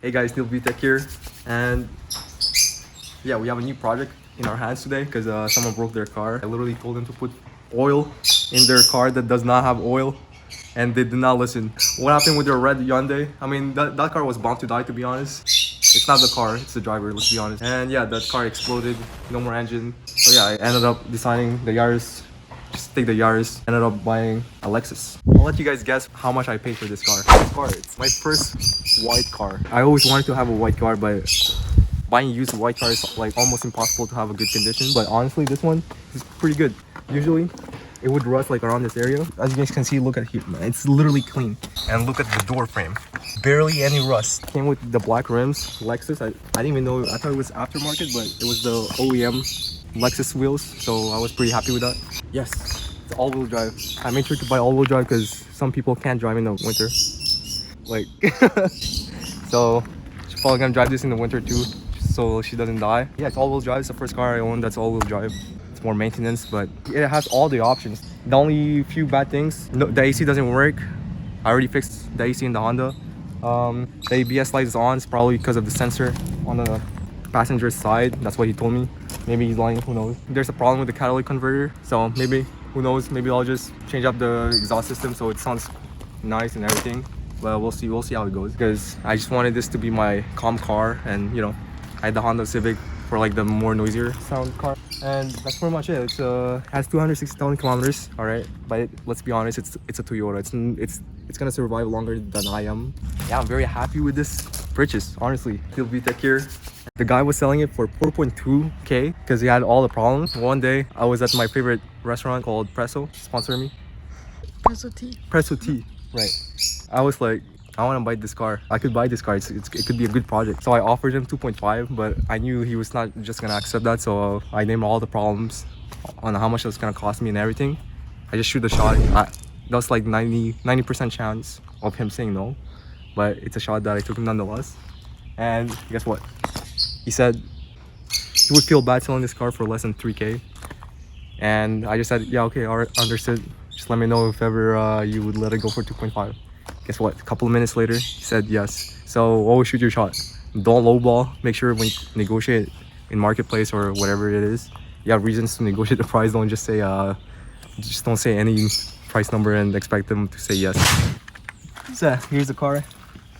Hey guys, NielVTEC here, and yeah, we have a new project in our hands today because someone broke their car. I literally told them to put oil in their car that does not have oil, and they did not listen. What happened with their red Hyundai? I mean, that car was bound to die, to be honest. It's not the car, it's the driver, let's be honest. And yeah, that car exploded, no more engine. So yeah, I ended up deciding the Yaris. Just take the Yaris. Ended up buying a Lexus. I'll let you guys guess how much I paid for this car. It's my first white car. I always wanted to have a white car, but buying used white cars is like almost impossible to have a good condition. But honestly, this one is pretty good. Usually it would rust like around this area. As you guys can see, look at here, man. It's literally clean. And look at the door frame. Barely any rust. Came with the black rims, Lexus. I didn't even know, I thought it was aftermarket, but it was the OEM Lexus wheels. So I was pretty happy with that. Yes, it's all-wheel drive. I made sure to buy all-wheel drive because some people can't drive in the winter. Like, so she's probably gonna drive this in the winter too, so she doesn't die. Yeah, it's all-wheel drive. It's the first car I own that's all-wheel drive. It's more maintenance, but it has all the options. The only few bad things, no, the AC doesn't work. I already fixed the AC in the Honda. The ABS light is on. It's probably because of the sensor on the passenger side. That's what he told me. Maybe he's lying, who knows. There's a problem with the catalytic converter, so maybe, who knows, maybe I'll just change up the exhaust system so it sounds nice and everything. But we'll see how it goes, because I just wanted this to be my calm car, and you know, I had the Honda Civic for like the more noisier sound car, and that's pretty much it. It's has 260,000 kilometers, all right, but let's be honest, it's a Toyota. It's gonna survive longer than I am. Yeah, I'm very happy with this purchase, honestly. NielVTEC here. The guy was selling it for 4.2K because he had all the problems. One day I was at my favorite restaurant called Presso, sponsor me. Presso tea, right. I was like, I want to buy this car. I could buy this car. It could be a good project. So I offered him 2.5, but I knew he was not just gonna accept that. So I named all the problems on how much it was gonna cost me and everything. I just shoot the shot. That was like 90% chance of him saying no, but it's a shot that I took nonetheless. And guess what? He said he would feel bad selling this car for less than 3K. And I just said, yeah, okay, all right, understood. Just let me know if ever you would let it go for 2.5. Guess what? A couple of minutes later, he said yes. So always shoot your shot. Don't lowball. Make sure when you negotiate in marketplace or whatever it is, you have reasons to negotiate the price. Don't just say, don't say any price number and expect them to say yes. So here's the car.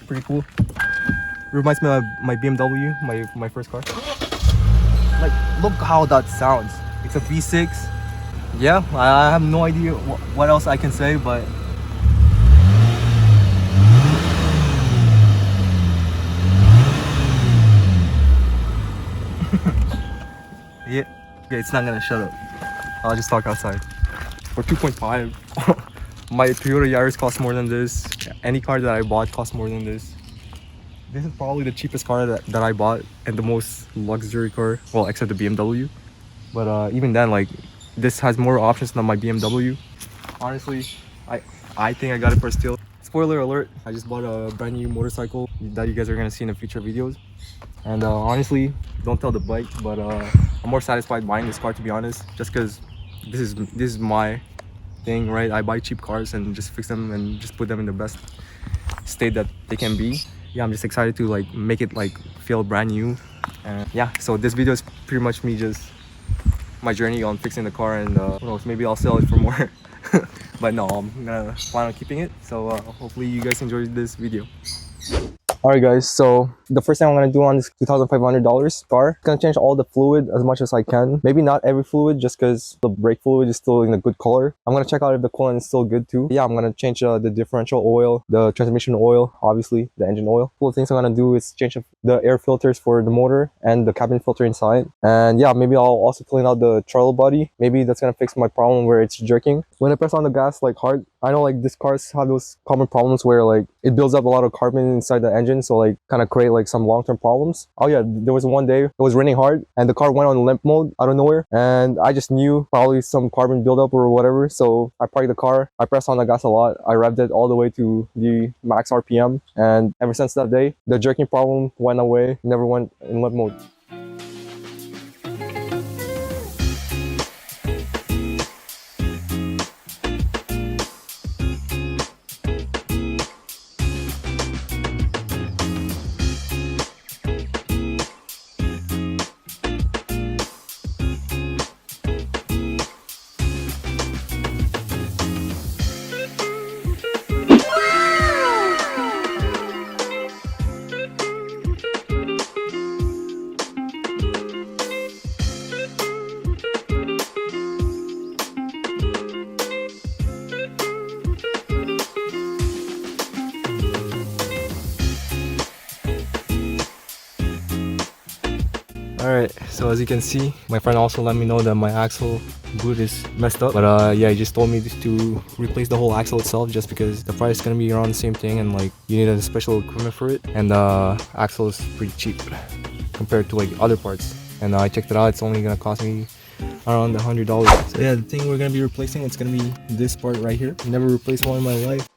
Pretty cool. Reminds me of my BMW, my first car. Like, look how that sounds. It's a V6. Yeah, I have no idea what else I can say, but yeah, it's not gonna shut up. I'll just talk outside. For 2.5, my Toyota Yaris costs more than this. Any car that I bought costs more than this. This is probably the cheapest car that I bought and the most luxury car, well, except the BMW. But even then, like, this has more options than my BMW. Honestly, I think I got it for a steal. Spoiler alert, I just bought a brand new motorcycle that you guys are gonna see in the future videos. And honestly, don't tell the bike, but I'm more satisfied buying this car, to be honest, just because this is my thing, right? I buy cheap cars and just fix them and just put them in the best state that they can be. Yeah, I'm just excited to like make it like feel brand new. And yeah, so this video is pretty much me just my journey on fixing the car, and who knows, maybe I'll sell it for more. But no, I'm gonna plan on keeping it. So hopefully you guys enjoyed this video. Alright guys, so the first thing I'm going to do on this $2,500 car, I'm going to change all the fluid as much as I can. Maybe not every fluid, just because the brake fluid is still in a good color. I'm going to check out if the coolant is still good too. Yeah, I'm going to change the differential oil, the transmission oil, obviously the engine oil. Couple of things I'm going to do is change the air filters for the motor and the cabin filter inside. And yeah, maybe I'll also clean out the throttle body. Maybe that's going to fix my problem where it's jerking. When I press on the gas like hard, I know like these cars have those common problems where like it builds up a lot of carbon inside the engine, so like kind of create like some long-term problems. Oh yeah, there was one day it was raining hard and the car went on limp mode out of nowhere, and I just knew probably some carbon buildup or whatever. So I parked the car, I pressed on the gas a lot, I revved it all the way to the max RPM, and ever since that day the jerking problem went away, never went in limp mode. Alright, so as you can see, my friend also let me know that my axle boot is messed up. But yeah, he just told me to replace the whole axle itself just because the price is gonna be around the same thing and like you need a special equipment for it. And the axle is pretty cheap compared to like other parts. And I checked it out, it's only gonna cost me around $100. So yeah, the thing we're gonna be replacing, it's gonna be this part right here. Never replaced one in my life.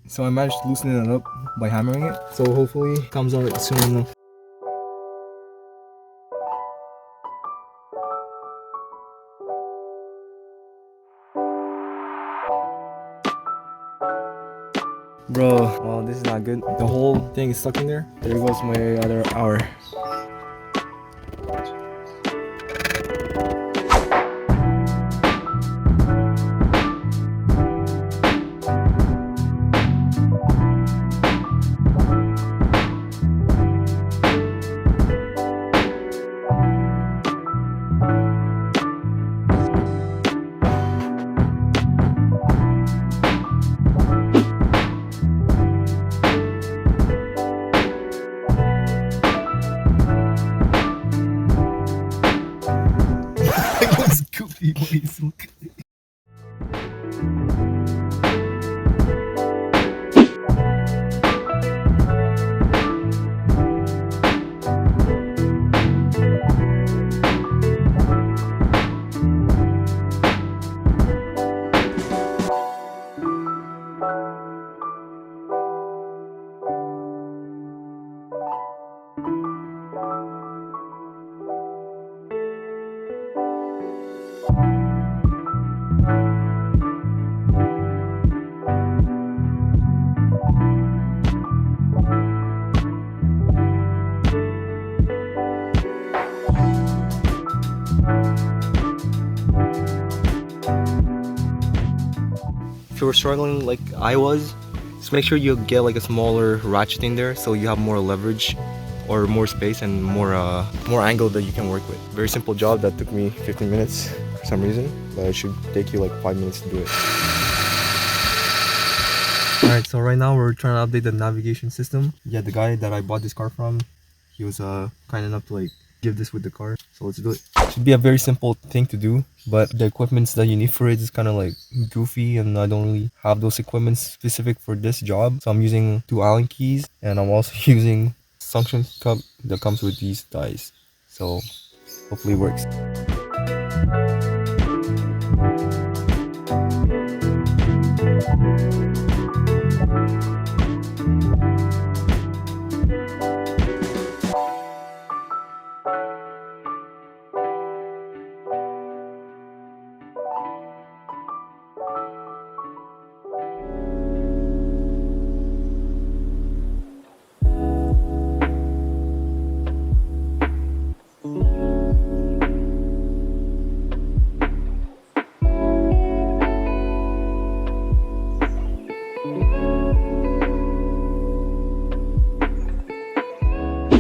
So I managed to loosen it up by hammering it. So hopefully it comes out soon enough. Bro, well, this is not good. The whole thing is stuck in there. There goes my other hour. Goofy boys. If you were struggling like I was, just make sure you get like a smaller ratchet in there so you have more leverage or more space and more angle that you can work with. Very simple job that took me 15 minutes for some reason, but it should take you like 5 minutes to do it. Alright, so right now we're trying to update the navigation system. Yeah, the guy that I bought this car from, he was kind enough to like give this with the car, so let's do it. Should be a very simple thing to do, but the equipments that you need for it is kind of like goofy, and I don't really have those equipments specific for this job. So I'm using 2 Allen keys, and I'm also using suction cup that comes with these dies, so hopefully it works.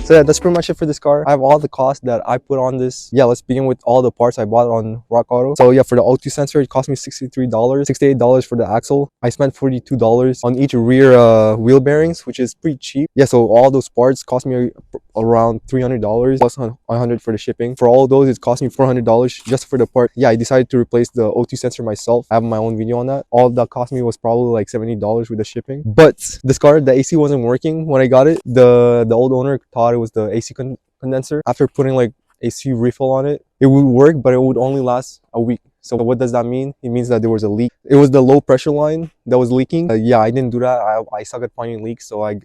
So yeah, that's pretty much it for this car. I have all the costs that I put on this. Yeah, let's begin with all the parts I bought on Rock Auto. So yeah, for the O2 sensor, it cost me $63, $68 for the axle. I spent $42 on each rear wheel bearings, which is pretty cheap. Yeah, so all those parts cost me around $300 plus $100 for the shipping. For all of those, it cost me $400 just for the part. Yeah, I decided to replace the O2 sensor myself. I have my own video on that. All that cost me was probably like $70 with the shipping. But this car, the AC wasn't working when I got it. The old owner thought it was the AC condenser. After putting like AC refill on it, it would work, but it would only last a week. So what does that mean? It means that there was a leak. It was the low pressure line that was leaking. Yeah, I didn't do that. I suck at finding leaks, so I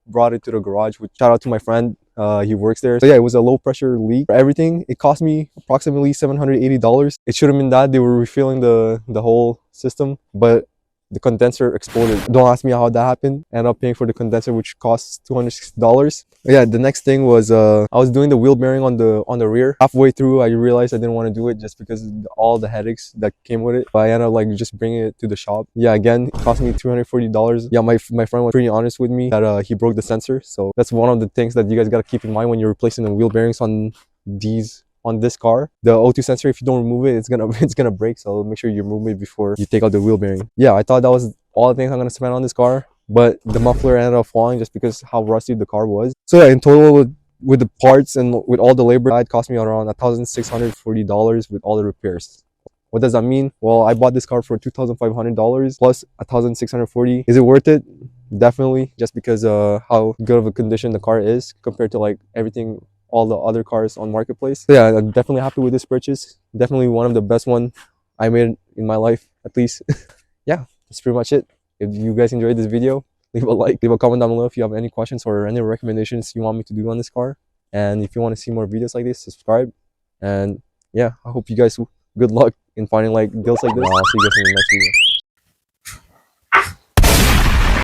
brought it to the garage. Which, shout out to my friend, he works there. So yeah, it was a low pressure leak. For everything, it cost me approximately $780. It should have been that. They were refilling the whole system, but the condenser exploded. Don't ask me how that happened. I ended up paying for the condenser, which costs $260. Yeah, the next thing was I was doing the wheel bearing on the rear. Halfway through, I realized I didn't want to do it just because of all the headaches that came with it. But I ended up like just bringing it to the shop. Yeah, again, it cost me $240. Yeah, my friend was pretty honest with me that he broke the sensor. So that's one of the things that you guys gotta keep in mind when you're replacing the wheel bearings on this car. The O2 sensor, if you don't remove it, it's gonna break. So make sure you remove it before you take out the wheel bearing. Yeah, I thought that was all the things I'm gonna spend on this car, but the muffler ended up falling just because how rusty the car was. So yeah, in total with the parts and with all the labor, it cost me around $1,640 with all the repairs. What does that mean? Well, I bought this car for $2,500 plus $1,640. Is it worth it? Definitely, just because how good of a condition the car is compared to like everything, all the other cars on marketplace. So yeah, I'm definitely happy with this purchase. Definitely one of the best one I made in my life, at least. Yeah, that's pretty much it. If you guys enjoyed this video, leave a like, leave a comment down below if you have any questions or any recommendations you want me to do on this car. And if you want to see more videos like this, subscribe. And yeah, I hope you guys good luck in finding like deals like this. I'll see you guys in the next video.